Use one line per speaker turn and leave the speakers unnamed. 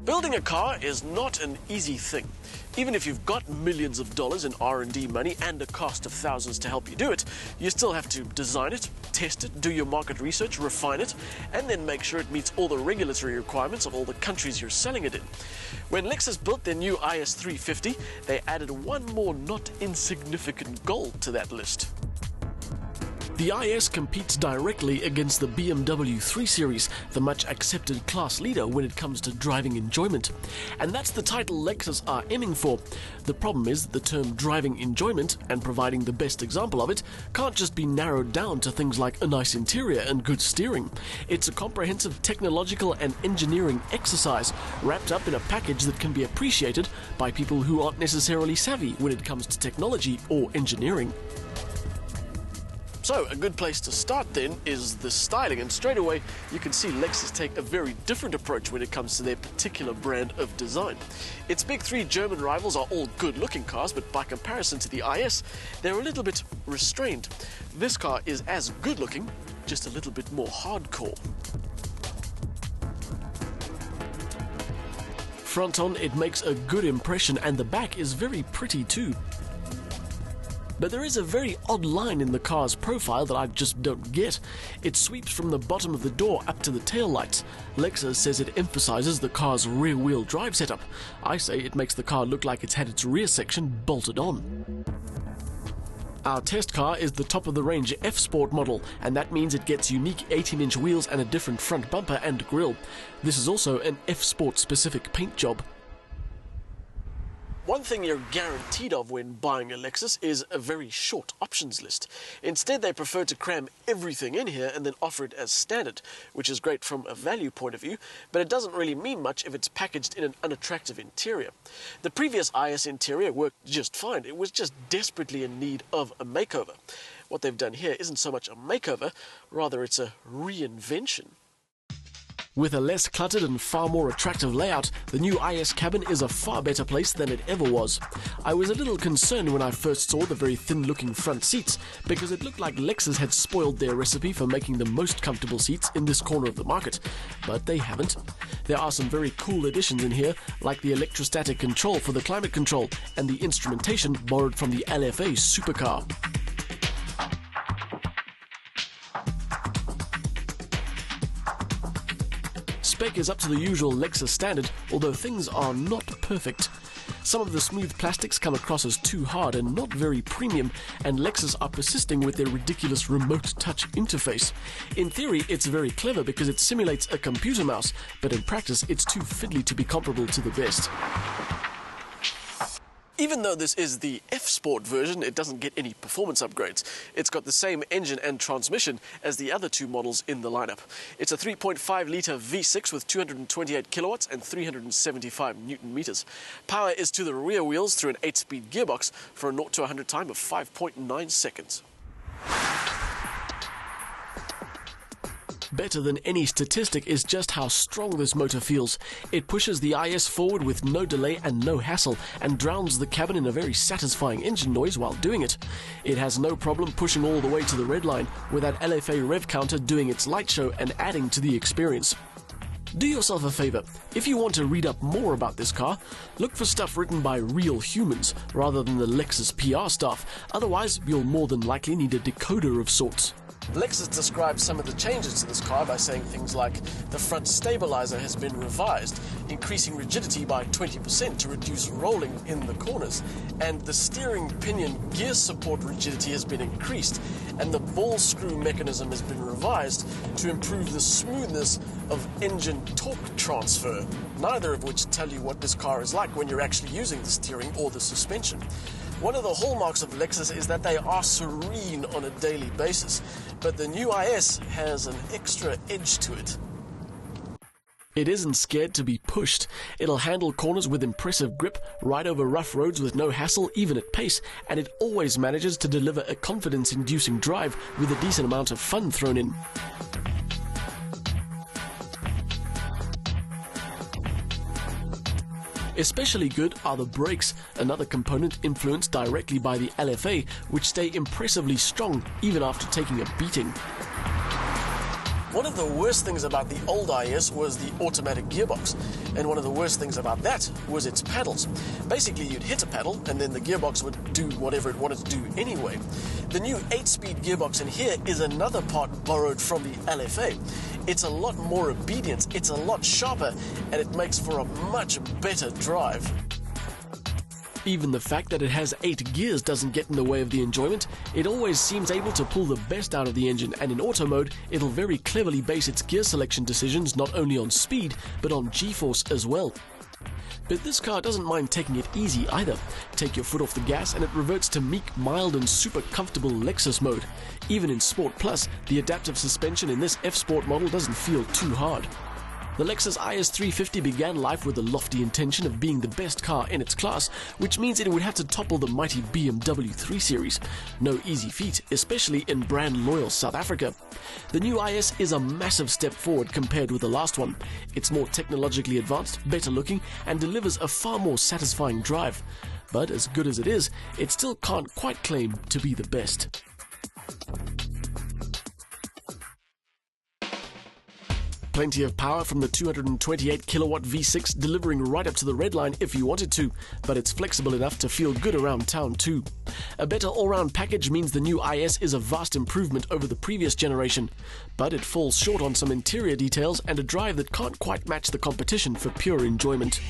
Building a car is not an easy thing. Even if you've got millions of dollars in R&D money and a cost of thousands to help you do it, you still have to design it, test it, do your market research, refine it, and then make sure it meets all the regulatory requirements of all the countries you're selling it in. When Lexus built their new IS350, they added one more not insignificant goal to that list. The IS competes directly against the BMW 3 Series, the much accepted class leader when it comes to driving enjoyment. And that's the title Lexus are aiming for. The problem is that the term driving enjoyment, and providing the best example of it, can't just be narrowed down to things like a nice interior and good steering. It's a comprehensive technological and engineering exercise wrapped up in a package that can be appreciated by people who aren't necessarily savvy when it comes to technology or engineering. So, a good place to start then is the styling, and straight away you can see Lexus take a very different approach when it comes to their particular brand of design. Its big three German rivals are all good-looking cars, but by comparison to the IS, they're a little bit restrained. This car is as good-looking, just a little bit more hardcore. Front on, it makes a good impression, and the back is very pretty too. But there is a very odd line in the car's profile that I just don't get. It sweeps from the bottom of the door up to the taillights. Lexus says it emphasizes the car's rear-wheel drive setup. I say it makes the car look like it's had its rear section bolted on. Our test car is the top-of-the-range F-Sport model, and that means it gets unique 18-inch wheels and a different front bumper and grille. This is also an F-Sport specific paint job. One thing you're guaranteed of when buying a Lexus is a very short options list. Instead, they prefer to cram everything in here and then offer it as standard, which is great from a value point of view, but it doesn't really mean much if it's packaged in an unattractive interior. The previous IS interior worked just fine. It was just desperately in need of a makeover. What they've done here isn't so much a makeover, rather it's a reinvention. With a less cluttered and far more attractive layout, the new IS cabin is a far better place than it ever was. I was a little concerned when I first saw the very thin-looking front seats, because it looked like Lexus had spoiled their recipe for making the most comfortable seats in this corner of the market, but they haven't. There are some very cool additions in here, like the electrostatic control for the climate control and the instrumentation borrowed from the LFA supercar. Spec is up to the usual Lexus standard, although things are not perfect. Some of the smooth plastics come across as too hard and not very premium, and Lexus are persisting with their ridiculous remote touch interface. In theory, it's very clever because it simulates a computer mouse, but in practice, it's too fiddly to be comparable to the best. Even though this is the F-Sport version, it doesn't get any performance upgrades. It's got the same engine and transmission as the other two models in the lineup. It's a 3.5-litre V6 with 228 kilowatts and 375 newton meters. Power is to the rear wheels through an 8-speed gearbox for a 0 to 100 time of 5.9 seconds. Better than any statistic is just how strong this motor feels. It pushes the IS forward with no delay and no hassle, and drowns the cabin in a very satisfying engine noise while doing it. It has no problem pushing all the way to the red line, with that LFA rev counter doing its light show and adding to the experience. Do yourself a favor. If you want to read up more about this car, look for stuff written by real humans rather than the Lexus PR staff. Otherwise, you'll more than likely need a decoder of sorts. Lexus describes some of the changes to this car by saying things like the front stabilizer has been revised, increasing rigidity by 20% to reduce rolling in the corners, and the steering pinion gear support rigidity has been increased, and the ball screw mechanism has been revised to improve the smoothness of engine torque transfer, neither of which tell you what this car is like when you're actually using the steering or the suspension. One of the hallmarks of Lexus is that they are serene on a daily basis, but the new IS has an extra edge to it. It isn't scared to be pushed. It'll handle corners with impressive grip, ride over rough roads with no hassle, even at pace, and it always manages to deliver a confidence-inducing drive with a decent amount of fun thrown in. Especially good are the brakes, another component influenced directly by the LFA, which stay impressively strong even after taking a beating. One of the worst things about the old IS was the automatic gearbox, and one of the worst things about that was its paddles. Basically, you'd hit a paddle, and then the gearbox would do whatever it wanted to do anyway. The new 8-speed gearbox in here is another part borrowed from the LFA. It's a lot more obedient, it's a lot sharper, and it makes for a much better drive. Even the fact that it has 8 gears doesn't get in the way of the enjoyment. It always seems able to pull the best out of the engine, and in auto mode, it'll very cleverly base its gear selection decisions not only on speed, but on G-force as well. But this car doesn't mind taking it easy either. Take your foot off the gas and it reverts to meek, mild and super comfortable Lexus mode. Even in Sport Plus, the adaptive suspension in this F-Sport model doesn't feel too hard. The Lexus IS350 began life with the lofty intention of being the best car in its class, which means it would have to topple the mighty BMW 3 Series. No easy feat, especially in brand-loyal South Africa. The new IS is a massive step forward compared with the last one. It's more technologically advanced, better looking, and delivers a far more satisfying drive. But as good as it is, it still can't quite claim to be the best. Plenty of power from the 228 kilowatt V6, delivering right up to the red line if you wanted to, but it's flexible enough to feel good around town too. A better all-round package means the new IS is a vast improvement over the previous generation, but it falls short on some interior details and a drive that can't quite match the competition for pure enjoyment.